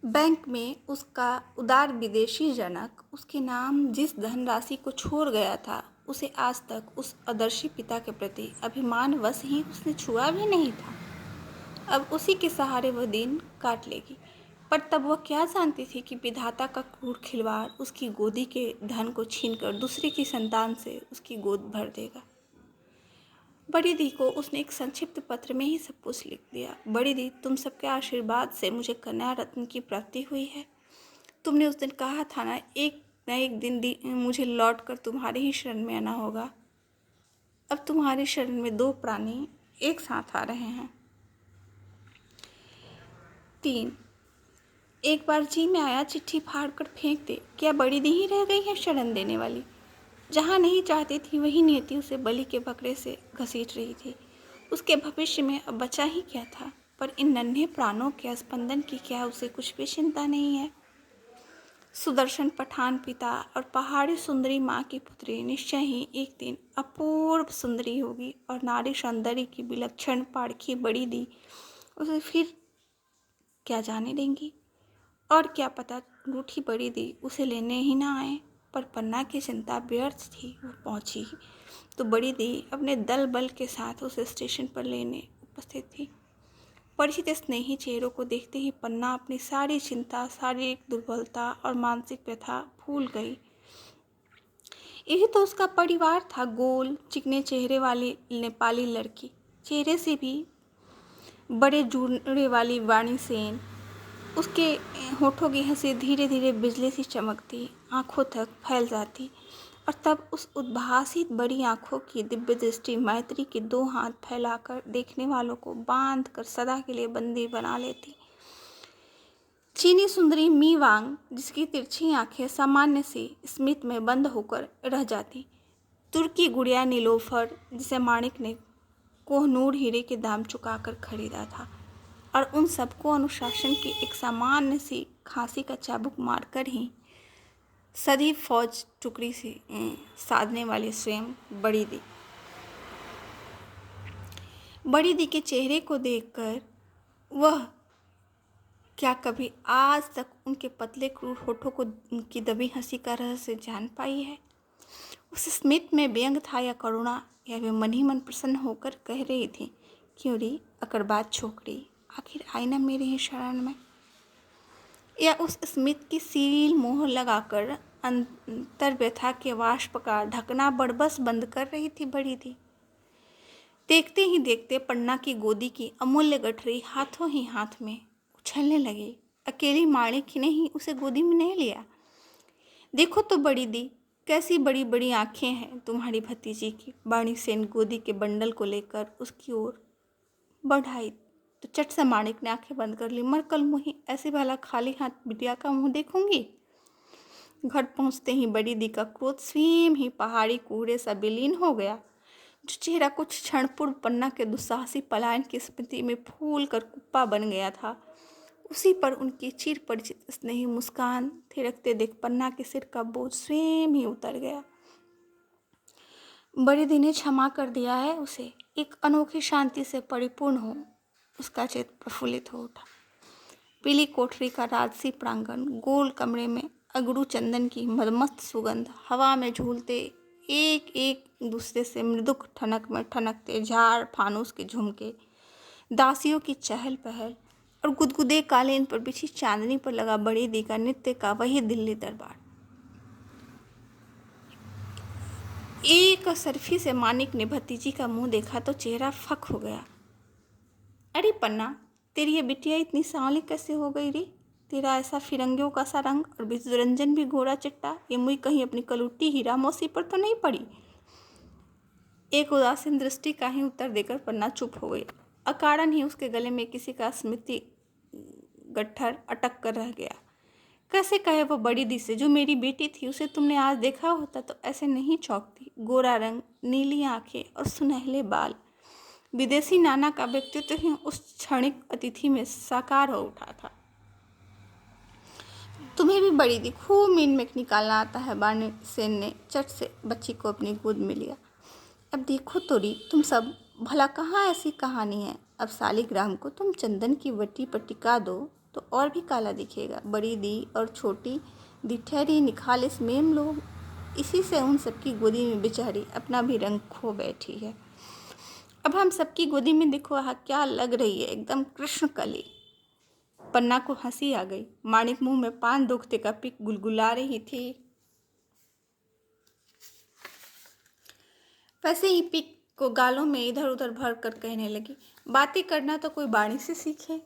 Bank में उसका उदार विदेशी जनक उसके नाम जिस धनराशि को छोड़ गया था, उसे आज तक उस आदर्शी पिता के प्रति अभिमानवश ही उसने छुआ भी नहीं था। अब उसी के सहारे वह दिन काट लेगी। पर तब वह क्या जानती थी कि विधाता का क्रूर खिलवाड़ उसकी गोदी के धन को छीनकर दूसरे की संतान से उसकी गोद भर देगा। बड़ी दी को उसने एक संक्षिप्त पत्र में ही सब कुछ लिख दिया। बड़ी दी, तुम सबके आशीर्वाद से मुझे कन्या रत्न की प्राप्ति हुई है। तुमने उस दिन कहा था न एक दिन मुझे लौटकर तुम्हारे ही शरण में आना होगा। अब तुम्हारी शरण में दो प्राणी एक साथ आ रहे हैं। 3 एक बार जी में आया चिट्ठी फाड़ कर फेंक दे। क्या बड़ी दी ही रह गई है शरण देने वाली? जहाँ नहीं चाहती थी वही नियति उसे बलि के बकरे से घसीट रही थी। उसके भविष्य में अब बचा ही क्या था? पर इन नन्हे प्राणों के स्पंदन की क्या उसे कुछ भी चिंता नहीं है? सुदर्शन पठान पिता और पहाड़ी सुंदरी माँ की पुत्री निश्चय ही एक दिन अपूर्व सुंदरी होगी, और नारी सौंदर्य की विलक्षण पारखी बड़ी दी उसे फिर क्या जाने देंगी। और क्या पता रूठी बड़ी दी उसे लेने ही ना आए। पर पन्ना की चिंता व्यर्थ थी। वो पहुंची तो बड़ी दी अपने दल बल के साथ उसे स्टेशन पर लेने उपस्थित थी। परिचित स्नेही चेहरों को देखते ही पन्ना अपनी सारी चिंता, शारीरिक दुर्बलता और मानसिक व्यथा भूल गई। यही तो उसका परिवार था। गोल चिकने चेहरे वाली नेपाली लड़की, चेहरे से भी बड़े जुड़े वाली वाणी सेन। उसके होठों की हंसी धीरे धीरे बिजली सी चमकती, आंखों तक फैल जाती, और तब उस उद्भासित बड़ी आंखों की दिव्य दृष्टि मैत्री के दो हाथ फैलाकर देखने वालों को बांध कर सदा के लिए बंदी बना लेती। चीनी सुंदरी मी वांग, जिसकी तिरछी आंखें सामान्य सी स्मित में बंद होकर रह जाती। तुर्की गुड़िया नीलोफर, जिसे माणिक ने कोहनूर हीरे के दाम चुकाकर खरीदा था, और उन सबको अनुशासन की एक सामान्य सी खांसी का चाबुक मारकर ही सदी फौज टुकड़ी से साधने वाली स्वयं बड़ी दी। बड़ी दी के चेहरे को देखकर वह क्या कभी आज तक उनके पतले क्रूर होठों को उनकी दबी हंसी का रहस्य जान पाई है? उस स्मित में व्यंग था या करुणा, या वे मन ही मन प्रसन्न होकर कह रही थी, क्यों री अकड़बाज छोकरी, आखिर आई ना मेरे ही शरण में? या उस स्मित की सील मोहर लगाकर अंतर व्यथा के वाष्प का ढकना बड़बस बंद कर रही थी बड़ी दी। देखते ही देखते पन्ना की गोदी की अमूल्य गठरी हाथों ही हाथ में उछलने लगी। अकेली माणिक ने ही उसे गोदी में नहीं लिया। देखो तो बड़ी दी, कैसी बड़ी बड़ी आंखें हैं तुम्हारी भतीजी की। वाणी सेन गोदी के बंडल को लेकर उसकी ओर बढ़ाई तो चट से माणिक ने आंखें बंद कर ली। मरकल मुही, ऐसे भला खाली हाथ बिटिया का मुंह देखूंगी? घर पहुंचते ही बड़ी दी का क्रोध स्वयं ही पहाड़ी कोहरे सा विलीन हो गया। जो चेहरा कुछ क्षण पूर्व पन्ना के दुस्साहसी पलायन की स्मृति में फूल कर कुप्पा बन गया था, उसी पर उनकी चिर परिचित स्नेही मुस्कान थिरकते देख पन्ना के सिर का बोझ स्वयं ही उतर गया। बड़ी दी ने क्षमा कर दिया है उसे। एक अनोखी शांति से परिपूर्ण हो उसका चित्त प्रफुल्लित हो उठा। पीली कोठरी का राजसी प्रांगण, गोल कमरे में अगरू चंदन की मदमस्त सुगंध, हवा में झूलते एक एक दूसरे से मृदुक ठनक में ठनकते झाड़ फानूस के झुमके, दासियों की चहल पहल, और गुदगुदे कालीन पर बिछी चांदनी पर लगा बड़ी दी का नित्य का वही दिल्ली दरबार। एक सरफी से मानिक ने भतीजी का मुंह देखा तो चेहरा फक हो गया। अरे पन्ना, तेरी ये बिटिया इतनी सांवली कैसे हो गई रे? तेरा ऐसा फिरंगियों का सा रंग, और विजरंजन भी गोरा चिट्टा, ये मुई कहीं अपनी कलुट्टी हीरा मौसी पर तो नहीं पड़ी? एक उदासीन दृष्टि का ही उत्तर देकर पन्ना चुप हो गई। अकारण ही उसके गले में किसी का स्मृति गट्ठर अटक कर रह गया। कैसे कहे वो बड़ी दी से, जो मेरी बेटी थी, उसे तुमने आज देखा होता तो ऐसे नहीं चौंकती। गोरा रंग, नीली आंखें और सुनहले बाल, विदेशी नाना का व्यक्तित्व ही उस क्षणिक अतिथि में साकार हो उठा था। तुम्हें भी बड़ी दी खूब मीन में निकालना आता है, वाणी सेन ने चट से बच्ची को अपनी गोद में लिया। अब देखो तोरी, तुम सब भला कहाँ ऐसी कहानी है? अब सालिग्राम को तुम चंदन की वटी पर टिका दो, तो और भी काला दिखेगा। बड़ी दी और छोटी दी ठहरी निखालिस मेम लोग, इसी से उन सबकी गोदी में बेचारी अपना भी रंग खो बैठी है। अब हम सबकी गोदी में देखो क्या लग रही है, एकदम कृष्ण कली। पन्ना को हंसी आ गई। माणिक मुंह में पान दोखते का पिक गुलगुला रही थी। वैसे ही पिक को गालों में इधर उधर भर कर कहने लगी, बातें करना तो कोई बाणी से सीखे।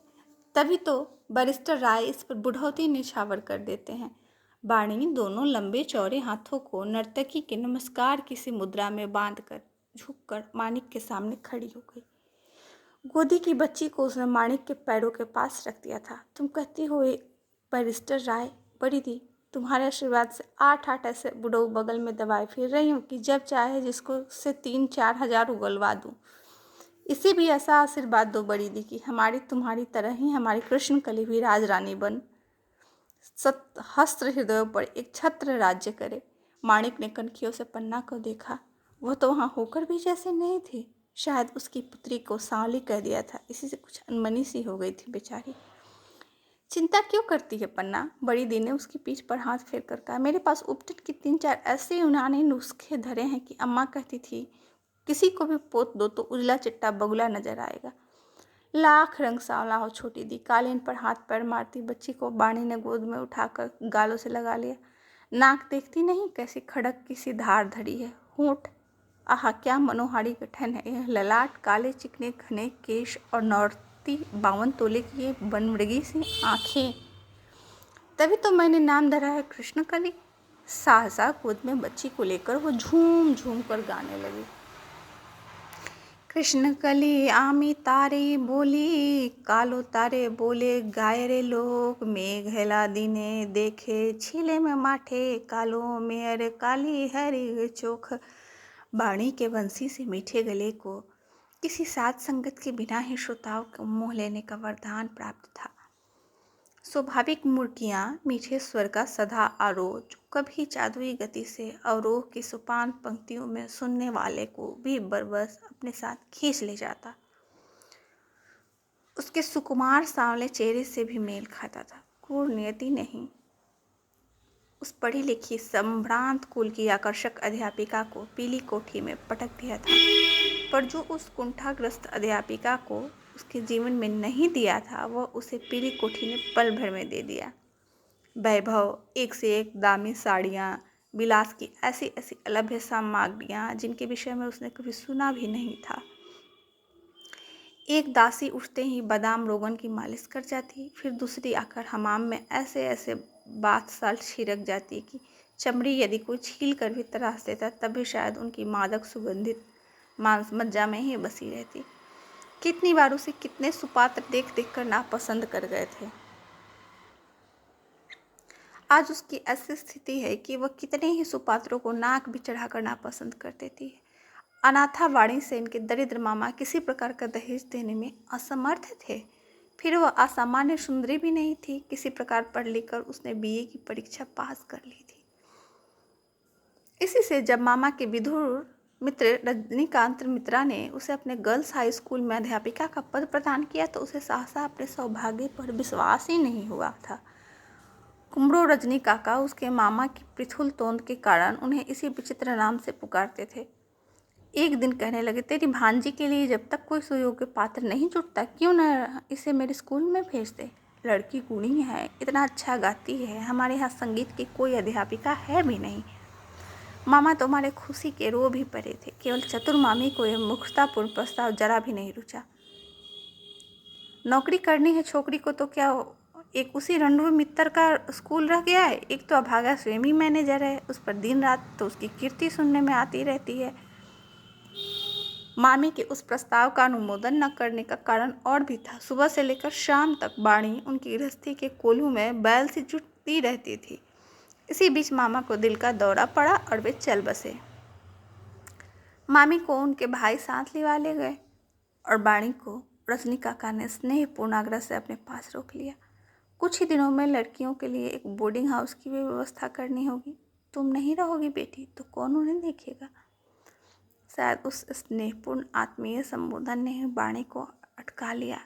तभी तो बैरिस्टर राय इस पर बुढ़ौती निछावर कर देते हैं। बाणी दोनों लंबे चौड़े हाथों को नर्तकी के नमस्कार की सी मुद्रा में बांधकर झुककर माणिक के सामने खड़ी हो गई। गोदी की बच्ची को उसने माणिक के पैरों के पास रख दिया था। तुम कहती हो बैरिस्टर राय, बड़ी दी, तुम्हारे आशीर्वाद से 8 ऐसे बुढ़ऊ बगल में दबाए फिर रही हूँ कि जब चाहे जिसको से 3-4 हजार उगलवा दूँ। इसे भी ऐसा आशीर्वाद दो बड़ी दी कि हमारी तुम्हारी तरह ही हमारी कृष्ण कली भी राजरानी बन हस्त्र हृदयों पर एक छत्र राज्य करे। माणिक ने कनखियों से पन्ना को देखा। वह तो वहाँ होकर भी जैसे नहीं थी। शायद उसकी पुत्री को सांवली कह दिया था, इसी से कुछ अनमनी सी हो गई थी बेचारी। चिंता क्यों करती है पन्ना? बड़ी दी ने उसकी पीठ पर हाथ फेर कर कहा, मेरे पास उपटन की 3-4 ऐसे यूनानी नुस्खे धरे हैं कि अम्मा कहती थी किसी को भी पोत दो तो उजला चिट्टा बगुला नजर आएगा। लाख रंग सांवला हो छोटी दी। कालीन पर हाथ पैर मारती बच्ची को बाणी ने गोद में उठाकर गालों से लगा लिया। नाक देखती नहीं कैसी खड़क की सी धार धरी है। होंठ, आहा क्या मनोहारी गठन है। यह ललाट, काले चिकने घने केश और नौरती 52 तोले की ये बनमृगी सी आंखें। तभी तो मैंने नाम धरा है कृष्णकली। सहसा गोद में बच्ची को लेकर वो झूम झूम कर गाने लगी। कृष्णकली आमी तारे बोली, कालो तारे बोले गाय रे लोग, मेघला दिने देखे छिले में माठे, कालो मेयर काली हरी चोख। बाणी के बंसी से मीठे गले को किसी साथ संगत के बिना ही श्रोताओं को मोह लेने का वरदान प्राप्त था। स्वाभाविक मुर्गियाँ मीठे स्वर का सदा आरोह, जो कभी जादुई गति से अवरोह की सोपान पंक्तियों में सुनने वाले को भी बरबस अपने साथ खींच ले जाता। उसके सुकुमार सांवले चेहरे से भी मेल खाता था। क्रूर नियति नहीं, उस पढ़ी लिखी संभ्रांत कुल की आकर्षक अध्यापिका को पीली कोठी में पटक दिया था, पर जो उस कुंठाग्रस्त अध्यापिका को उसके जीवन में नहीं दिया था, वह उसे पीली कोठी ने पल भर में दे दिया। वैभव, एक से एक दामी साड़ियाँ, विलास की ऐसी ऐसी अलभ्य सामग्रियाँ जिनके विषय में उसने कभी सुना भी नहीं था। एक दासी उठते ही बादाम रोगन की मालिश कर जाती, फिर दूसरी आकर हमाम में ऐसे ऐसे बाथ साल्ट छिड़क जाती कि चमड़ी यदि कोई छील कर भी तराश देता तब भी शायद उनकी मादक सुगंधित मांस मज्जा में ही बसी रहती। कितनी बार उसे कितने सुपात्र देख देख कर नापसंद कर गए थे। आज उसकी ऐसी स्थिति है कि वह कितने ही सुपात्रों को नाक भी चढ़ाकर नापसंद कर देती है। अनाथा वाणी से इनके दरिद्र मामा किसी प्रकार का दहेज देने में असमर्थ थे। फिर वह असामान्य सुंदरी भी नहीं थी। किसी प्रकार पढ़ लिख कर उसने बीए की परीक्षा पास कर ली थी। इसी से जब मामा के विधुर मित्र रजनीकांत मित्रा ने उसे अपने गर्ल्स हाई स्कूल में अध्यापिका का पद प्रदान किया तो उसे सहसा अपने सौभाग्य पर विश्वास ही नहीं हुआ था। कुमड़ो रजनी काका उसके मामा की पृथुल तोंद के कारण उन्हें इसी विचित्र नाम से पुकारते थे। एक दिन कहने लगे, तेरी भांजी के लिए जब तक कोई सुयोग्य पात्र नहीं जुटता क्यों न इसे मेरे स्कूल में भेज दे। लड़की गुणी है, इतना अच्छा गाती है, हमारे यहाँ संगीत की कोई अध्यापिका है भी नहीं। मामा तुम्हारे खुशी के रो भी पड़े थे। केवल चतुर मामी को यह मूर्खतापूर्ण प्रस्ताव जरा भी नहीं रुचा। नौकरी करनी है छोकरी को तो क्या एक उसी रणवीर मित्तर का स्कूल रह गया है। एक तो अभागा स्विमिंग मैनेजर है, उस पर दिन रात तो उसकी कीर्ति सुनने में आती रहती है। मामी के उस प्रस्ताव का अनुमोदन न करने का कारण और भी था। सुबह से लेकर शाम तक बाणी उनकी गृहस्थी के कोल्हू में बैल से जुटती रहती थी। इसी बीच मामा को दिल का दौरा पड़ा और वे चल बसे। मामी को उनके भाई साथ लिवा ले गए और बाणी को रजनी काका ने स्नेहपूर्ण आग्रह से अपने पास रोक लिया। कुछ ही दिनों में लड़कियों के लिए एक बोर्डिंग हाउस की भी व्यवस्था करनी होगी। तुम नहीं रहोगी बेटी तो कौन उन्हें देखेगा। शायद उस स्नेहपूर्ण आत्मीय संबोधन ने बाणी को अटका लिया।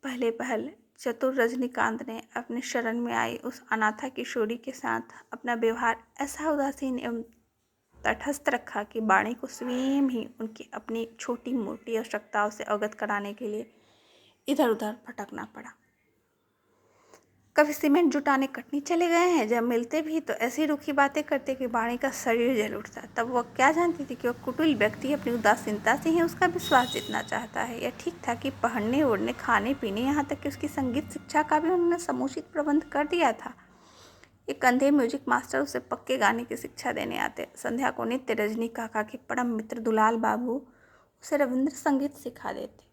पहले चतुर रजनीकांत ने अपने शरण में आई उस अनाथा किशोरी के साथ अपना व्यवहार ऐसा उदासीन एवं तटस्थ रखा कि वाणी को स्वयं ही उनकी अपनी छोटी मोटी आवश्यकताओं से अवगत कराने के लिए इधर उधर भटकना पड़ा। कभी सीमेंट जुटाने कटनी चले गए हैं, जब मिलते भी तो ऐसी रूखी बातें करते कि वाणी का शरीर जल उठता। तब वह क्या जानती थी कि वह कुटिल व्यक्ति अपनी उदासीनता से ही उसका विश्वास जीतना चाहता है। यह ठीक था कि पहनने ओढ़ने खाने पीने यहाँ तक कि उसकी संगीत शिक्षा का भी उन्होंने समुचित प्रबंध कर दिया था। एक अंधे म्यूजिक मास्टर उसे पक्के गाने की शिक्षा देने आते। संध्या को नित्य रजनी काका के परम मित्र दुलाल बाबू उसे रविंद्र संगीत सिखा देते।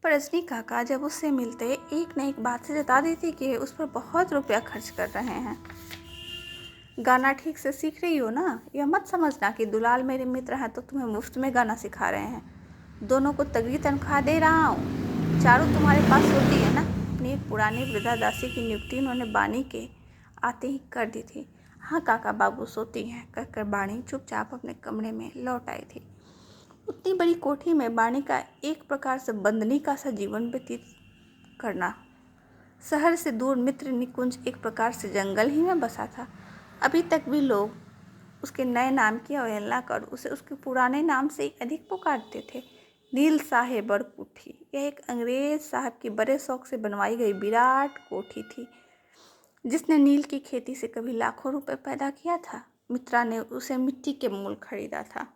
पर रजनी काका जब उससे मिलते एक न एक बात से जता देती कि उस पर बहुत रुपया खर्च कर रहे हैं। गाना ठीक से सीख रही हो ना, यह मत समझना कि दुलाल मेरे मित्र हैं तो तुम्हें मुफ्त में गाना सिखा रहे हैं। दोनों को तगड़ी तनख्वाह दे रहा हूँ। चारों तुम्हारे पास होती है ना। अपनी एक पुरानी वृद्धा दासी की नियुक्ति उन्होंने बानी के आते ही कर दी थी। हाँ काका बाबू सोती हैं, कहकर बानी चुपचाप अपने कमरे में लौट आई थी। उतनी बड़ी कोठी में वाणी का एक प्रकार से बंदनी का सा जीवन व्यतीत करना। शहर से दूर मित्र निकुंज एक प्रकार से जंगल ही में बसा था। अभी तक भी लोग उसके नए नाम की अवहेलना कर उसे उसके पुराने नाम से ही अधिक पुकारते थे, नील साहेबड़ कोठी। यह एक अंग्रेज साहब की बड़े शौक से बनवाई गई विराट कोठी थी, जिसने नील की खेती से कभी लाखों रुपए पैदा किया था। मित्रा ने उसे मिट्टी के मूल खरीदा था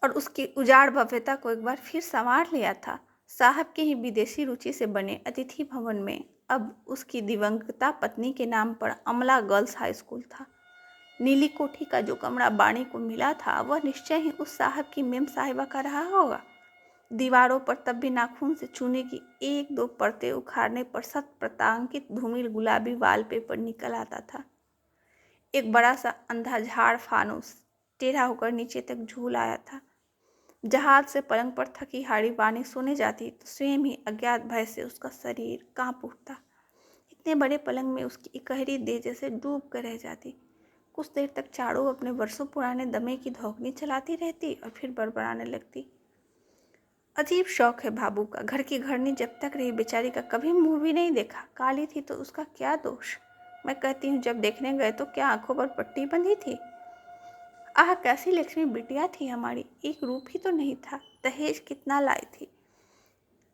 और उसकी उजाड़ भव्यता को एक बार फिर संवार लिया था। साहब के ही विदेशी रुचि से बने अतिथि भवन में अब उसकी दिवंगता पत्नी के नाम पर अमला गर्ल्स हाई स्कूल था। नीली कोठी का जो कमरा वाणी को मिला था वह निश्चय ही उस साहब की मेम साहिबा का रहा होगा। दीवारों पर तब भी नाखून से चूने की एक दो परतें उखाड़ने पर शत प्रतांकित धूमिल गुलाबी वॉलपेपर निकल आता था। एक बड़ा सा अंधा झाड़ फानुस टेढ़ा होकर नीचे तक झूल आया था। जहाज से पलंग पर थकी हाड़ी वाणी सोने जाती तो स्वयं ही अज्ञात भय से उसका शरीर कांप उठता। इतने बड़े पलंग में उसकी इकहरी देह जैसे डूब कर रह जाती। कुछ देर तक चारों अपने वर्षों पुराने दमे की धौकनी चलाती रहती और फिर बड़बड़ाने लगती। अजीब शौक है बाबू का। घर की घरनी जब तक रही बेचारी का कभी मुंह भी नहीं देखा। काली थी तो उसका क्या दोष। मैं कहती हूँ जब देखने गए तो क्या आंखों पर पट्टी बंधी थी। आह कैसी लक्ष्मी बिटिया थी हमारी, एक रूप ही तो नहीं था। दहेज कितना लाई थी,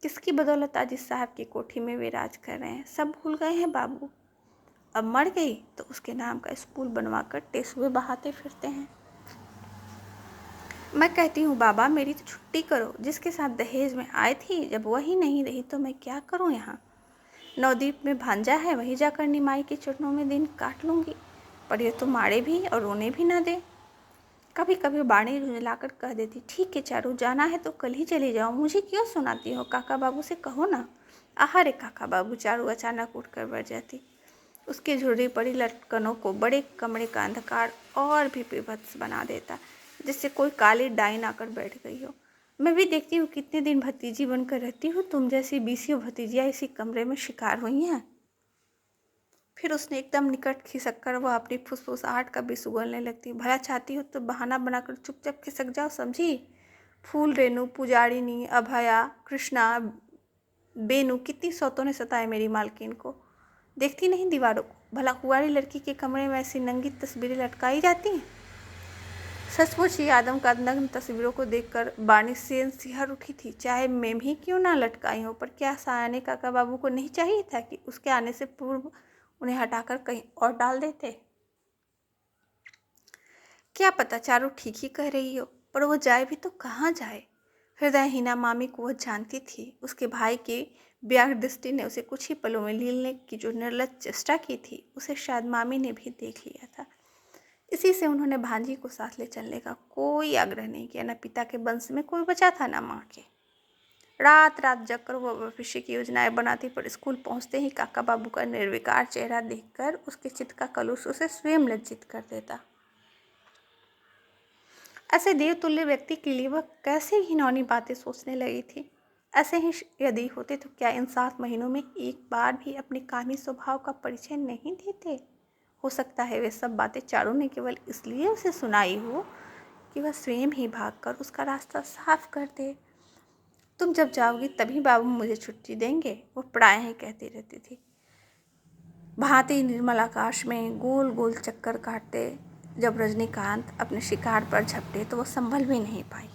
किसकी बदौलत आज इस साहब की कोठी में वे राज कर रहे हैं। सब भूल गए हैं बाबू। अब मर गई तो उसके नाम का स्कूल बनवाकर टेसुए बहाते फिरते हैं। मैं कहती हूँ बाबा मेरी तो छुट्टी करो। जिसके साथ दहेज में आई थी जब वही नहीं रही तो मैं क्या करूँ यहाँ। नवद्वीप में भांजा है, वहीं जाकर निमाई के चरणों में दिन काट लूँगी। पर यह तो मारे भी और रोने भी ना दे। कभी कभी बाणी रुलाकर कह देती, ठीक है चारू, जाना है तो कल ही चली जाओ, मुझे क्यों सुनाती हो, काका बाबू से कहो ना। आहारे काका बाबू, चारू अचानक उठकर बैठ जाती। उसकी झुर्री पड़ी लटकनों को बड़े कमरे का अंधकार और भी विभत्स बना देता, जिससे कोई काली डाइन आकर बैठ गई हो। मैं भी देखती हूँ कितने दिन भतीजी बनकर रहती हूँ, तुम जैसी 20 भतीजियाँ इसी कमरे में शिकार हुई हैं। फिर उसने एकदम निकट खिसक कर वह अपनी फुसफुसाहट का विष उगलने लगती। भला चाहती हो तो बहाना बनाकर चुपचाप खिसक जाओ, समझी। फूल रेणु, पुजारिनी, अभया, कृष्णा, बेनू, कितनी सौतों ने सताए मेरी मालकिन को। देखती नहीं दीवारों को, भला कुंवारी लड़की के कमरे में ऐसी नंगी तस्वीरें लटकाई जाती हैं। सचमुच ही आदम का नग्न तस्वीरों को देखकर बानी से सिहर उठी थी। चाहे मैं भी क्यों ना लटकाई हो, पर क्या सायाने काका बाबू को नहीं चाहिए था कि उसके आने से पूर्व उन्हें हटाकर कहीं और डाल देते। क्या पता चारू ठीक ही कह रही हो, पर वो जाए भी तो कहाँ जाए। हृदयहीना मामी को वह जानती थी। उसके भाई के व्याघ्र दृष्टि ने उसे कुछ ही पलों में लीलने की जो निर्लज चेष्टा की थी उसे शायद मामी ने भी देख लिया था। इसी से उन्होंने भांजी को साथ ले चलने का कोई आग्रह नहीं किया। न पिता के वंश में कोई बचा था, न माँ के। रात रात जगकर वह भविष्य की योजनाएं बनाती, पर स्कूल पहुंचते ही काका बाबू का निर्विकार चेहरा देखकर उसके चित्त का कलुष उसे स्वयं लज्जित कर देता। ऐसे देवतुल्य व्यक्ति के लिए वह कैसे घिनौनी बातें सोचने लगी थी। ऐसे ही यदि होते तो क्या इन 7 महीनों में एक बार भी अपने कामी स्वभाव का परिचय नहीं देते। हो सकता है वे सब बातें चारू ने केवल इसलिए उसे सुनाई हो कि वह स्वयं ही भागकर उसका रास्ता साफ कर दे। तुम जब जाओगी तभी बाबू मुझे छुट्टी देंगे, वो प्रायः ही कहती रहती थी। भांति निर्मल आकाश में गोल गोल चक्कर काटते जब रजनीकांत अपने शिकार पर झपटे तो वो संभल भी नहीं पाई।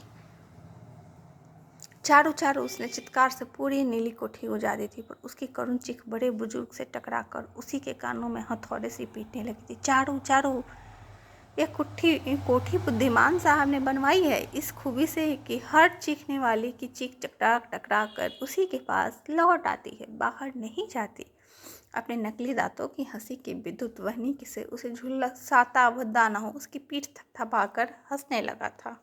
चारों चारों उसने चित्कार से पूरी नीली कोठी उजाड़ी थी, पर उसकी करुण चीख बड़े बुजुर्ग से टकराकर उसी के कानों में हथौड़े से पीटने लगी थी। चारों चारों यह कोठी बुद्धिमान साहब ने बनवाई है इस खूबी से कि हर चीखने वाली की चीख टकरा टकरा कर उसी के पास लौट आती है, बाहर नहीं जाती। अपने नकली दांतों की हंसी की विद्युत वहनी से उसे झुलसाता हुआ दानव उसकी पीठ थपथपाकर हंसने लगा था।